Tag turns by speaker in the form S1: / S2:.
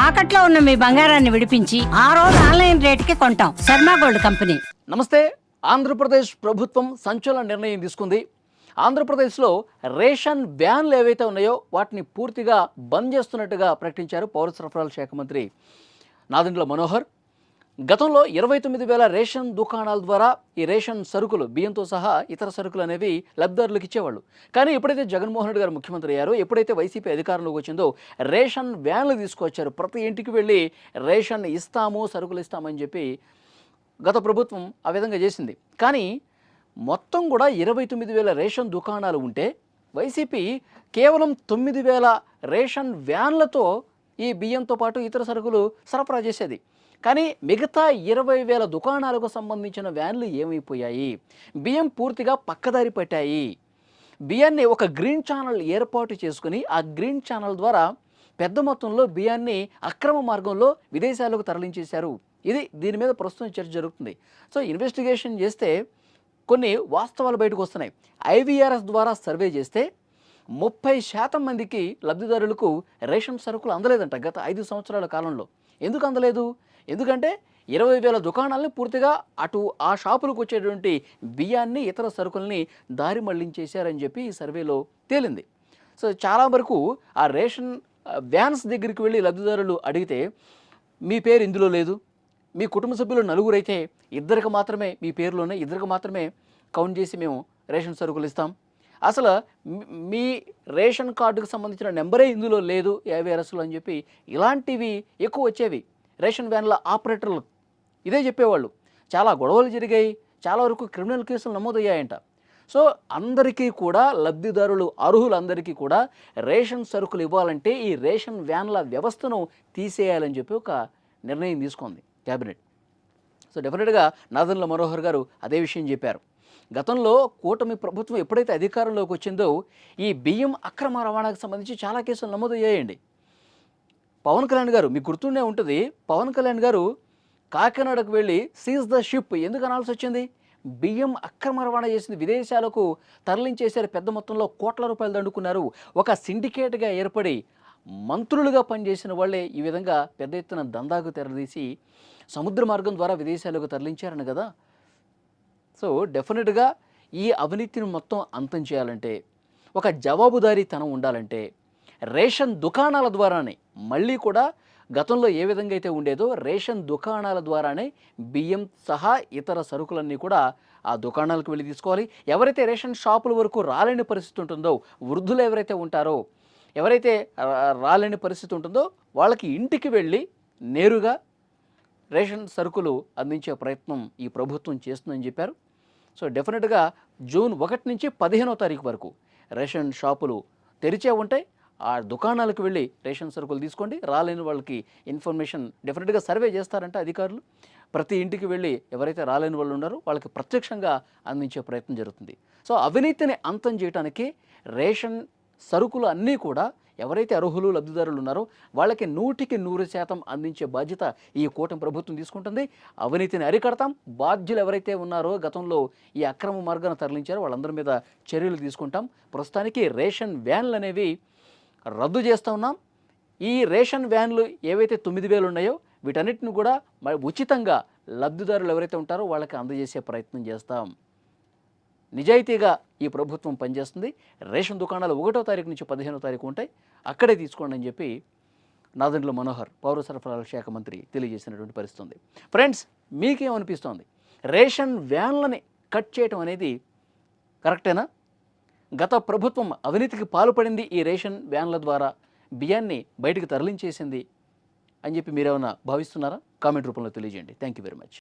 S1: తాకట్లో ఉన్న మీ బంగారాన్ని విడిపించి ఆ రోజు ఆన్లైన్ రేటుకి కొంటాం. Sharma gold company.
S2: నమస్తే. ఆంధ్రప్రదేశ్ ప్రభుత్వం సంచలన నిర్ణయం తీసుకుంది. ఆంధ్రప్రదేశ్లో రేషన్ వ్యాన్లు ఏవైతే ఉన్నాయో వాటిని పూర్తిగా బంద్ చేస్తున్నట్టుగా ప్రకటించారు పౌర సరఫరాల శాఖ మంత్రి నాదెండ్ల మనోహర్. గతంలో 29,000 రేషన్ దుకాణాల ద్వారా ఈ రేషన్ సరుకులు బియ్యంతో సహా ఇతర సరుకులు అనేవి లబ్ధిదారులకు ఇచ్చేవాళ్ళు. కానీ ఎప్పుడైతే జగన్మోహన్ రెడ్డి గారు ముఖ్యమంత్రి అయ్యారో, ఎప్పుడైతే వైసీపీ అధికారంలోకి వచ్చిందో రేషన్ వ్యాన్లు తీసుకొచ్చారు. ప్రతి ఇంటికి వెళ్ళి రేషన్ ఇస్తాము, సరుకులు ఇస్తామని చెప్పి గత ప్రభుత్వం ఆ విధంగా చేసింది. కానీ మొత్తం కూడా 29,000 రేషన్ దుకాణాలు ఉంటే వైసీపీ కేవలం 9,000 రేషన్ వ్యాన్లతో ఈ బియ్యంతో పాటు ఇతర సరుకులు సరఫరా చేసేది. కానీ మిగతా 20,000 దుకాణాలకు సంబంధించిన వ్యాన్లు ఏమైపోయాయి? బియ్యం పూర్తిగా పక్కదారి పట్టాయి. బియ్యాన్ని ఒక గ్రీన్ ఛానల్ ఏర్పాటు చేసుకుని ఆ గ్రీన్ ఛానల్ ద్వారా పెద్ద మొత్తంలో బియ్యాన్ని అక్రమ మార్గంలో విదేశాలకు తరలించేశారు. దీని మీద ప్రస్తుతం చర్చ జరుగుతుంది. సో ఇన్వెస్టిగేషన్ చేస్తే కొన్ని వాస్తవాలు బయటకు వస్తున్నాయి. IVRS ద్వారా సర్వే చేస్తే 30% మందికి లబ్ధిదారులకు రేషన్ సరుకులు అందలేదంట గత 5 సంవత్సరాల కాలంలో. ఎందుకు అందలేదు? ఎందుకంటే 20,000 దుకాణాలని పూర్తిగా అటు ఆ షాపులకు వచ్చేటువంటి బియ్యాన్ని, ఇతర సరుకుల్ని దారి మళ్లించేశారని చెప్పి ఈ సర్వేలో తేలింది. సో చాలా వరకు ఆ రేషన్ వ్యాన్స్ దగ్గరికి వెళ్ళి లబ్ధిదారులు అడిగితే మీ పేరు ఇందులో లేదు, మీ కుటుంబ సభ్యులు 4 అయితే 2కి మాత్రమే మీ పేర్లు ఉన్నాయి, 2కి మాత్రమే కౌంట్ చేసి మేము రేషన్ సరుకులు ఇస్తాం, అసలు మీ రేషన్ కార్డుకు సంబంధించిన నెంబరే ఇందులో లేదు IVRSలో అని చెప్పి ఇలాంటివి ఎక్కువ వచ్చేవి. రేషన్ వ్యాన్ల ఆపరేటర్లు ఇదే చెప్పేవాళ్ళు. చాలా గొడవలు జరిగాయి, చాలా వరకు క్రిమినల్ కేసులు నమోదయ్యాయంట. సో అందరికీ కూడా లబ్ధిదారులు అర్హులందరికీ కూడా రేషన్ సరుకులు ఇవ్వాలంటే ఈ రేషన్ వ్యాన్ల వ్యవస్థను తీసేయాలని చెప్పి ఒక నిర్ణయం తీసుకుంది క్యాబినెట్. సో డెఫినెట్గా నాదెండ్ల మనోహర్ గారు అదే విషయం చెప్పారు. గతంలో కూటమి ప్రభుత్వం ఎప్పుడైతే అధికారంలోకి వచ్చిందో ఈ బియ్యం అక్రమ రవాణాకు సంబంధించి చాలా కేసులు నమోదయ్యాయండి. పవన్ కళ్యాణ్ గారు, మీకు గుర్తుండే ఉంటుంది, పవన్ కళ్యాణ్ గారు కాకినాడకు వెళ్ళి సీజ్ ద షిప్ ఎందుకు అనాల్సి వచ్చింది? బియ్యం అక్రమ రవాణా చేసింది, విదేశాలకు తరలించేశారు, పెద్ద మొత్తంలో కోట్ల రూపాయలు దండుకున్నారు. ఒక సిండికేట్గా ఏర్పడి మంత్రులుగా పనిచేసిన వాళ్ళే ఈ విధంగా పెద్ద ఎత్తున దందాకు తెరదీసి సముద్ర మార్గం ద్వారా విదేశాలకు తరలించారని కదా. సో డెఫినెట్గా ఈ అవినీతిని మొత్తం అంతం చేయాలంటే, ఒక జవాబుదారీతనం ఉండాలంటే రేషన్ దుకాణాల ద్వారానే మళ్ళీ కూడా గతంలో ఏ విధంగా అయితే ఉండేదో రేషన్ దుకాణాల ద్వారానే బియ్యం సహా ఇతర సరుకులన్నీ కూడా ఆ దుకాణాలకు వెళ్ళి తీసుకోవాలి. ఎవరైతే రేషన్ షాపుల వరకు రాలేని పరిస్థితి ఉంటుందో, వృద్ధులు ఎవరైతే ఉంటారో, ఎవరైతే రాలేని పరిస్థితి ఉంటుందో వాళ్ళకి ఇంటికి వెళ్ళి నేరుగా రేషన్ సరుకులు అందించే ప్రయత్నం ఈ ప్రభుత్వం చేస్తుందని చెప్పారు. సో డెఫినెట్గా జూన్ 1 నుంచి 15వ తారీఖు వరకు రేషన్ షాపులు తెరిచే ఉంటాయి. ఆ దుకాణాలకు వెళ్ళి రేషన్ సరుకులు తీసుకోండి. రాలేని వాళ్ళకి ఇన్ఫర్మేషన్ డెఫినెట్గా సర్వే చేస్తారంటే అధికారులు ప్రతి ఇంటికి వెళ్ళి ఎవరైతే రాలేని వాళ్ళు ఉన్నారో వాళ్ళకి ప్రత్యక్షంగా అందించే ప్రయత్నం జరుగుతుంది. సో అవినీతిని అంతం చేయడానికి రేషన్ సరుకులు అన్నీ కూడా ఎవరైతే అర్హులు లబ్ధిదారులు ఉన్నారో వాళ్ళకి 100కి 100% అందించే బాధ్యత ఈ కూటమి ప్రభుత్వం తీసుకుంటుంది. అవినీతిని అరికడతాం. బాధ్యులు ఎవరైతే ఉన్నారో గతంలో ఈ అక్రమ మార్గాన తరలించారో వాళ్ళందరి మీద చర్యలు తీసుకుంటాం. ప్రస్తుతానికి రేషన్ వ్యాన్లు అనేవి రద్దు చేస్తూ ఉన్నాం. ఈ రేషన్ వ్యాన్లు ఏవైతే 9,000 ఉన్నాయో వీటన్నిటిని కూడా ఉచితంగా లబ్ధిదారులు ఎవరైతే ఉంటారో వాళ్ళకి అందజేసే ప్రయత్నం చేస్తాం. నిజాయితీగా ఈ ప్రభుత్వం పనిచేస్తుంది. రేషన్ దుకాణాలు 1వ తారీఖు నుంచి 15వ తారీఖు ఉంటాయి, అక్కడే తీసుకోండి అని చెప్పి నాదెండ్ల మనోహర్ పౌర సరఫరాల శాఖ మంత్రి తెలియజేసినటువంటి పరిస్థితి ఉంది. ఫ్రెండ్స్, మీకేమనిపిస్తోంది? రేషన్ వ్యాన్లని కట్ చేయటం అనేది కరెక్టేనా? గత ప్రభుత్వం అవినీతికి పాల్పడింది, ఈ రేషన్ వ్యాన్ల ద్వారా బియ్యాన్ని బయటకు తరలించేసింది అని చెప్పి మీరేమైనా భావిస్తున్నారా? కామెంట్ రూపంలో తెలియజేయండి. Thank you very much.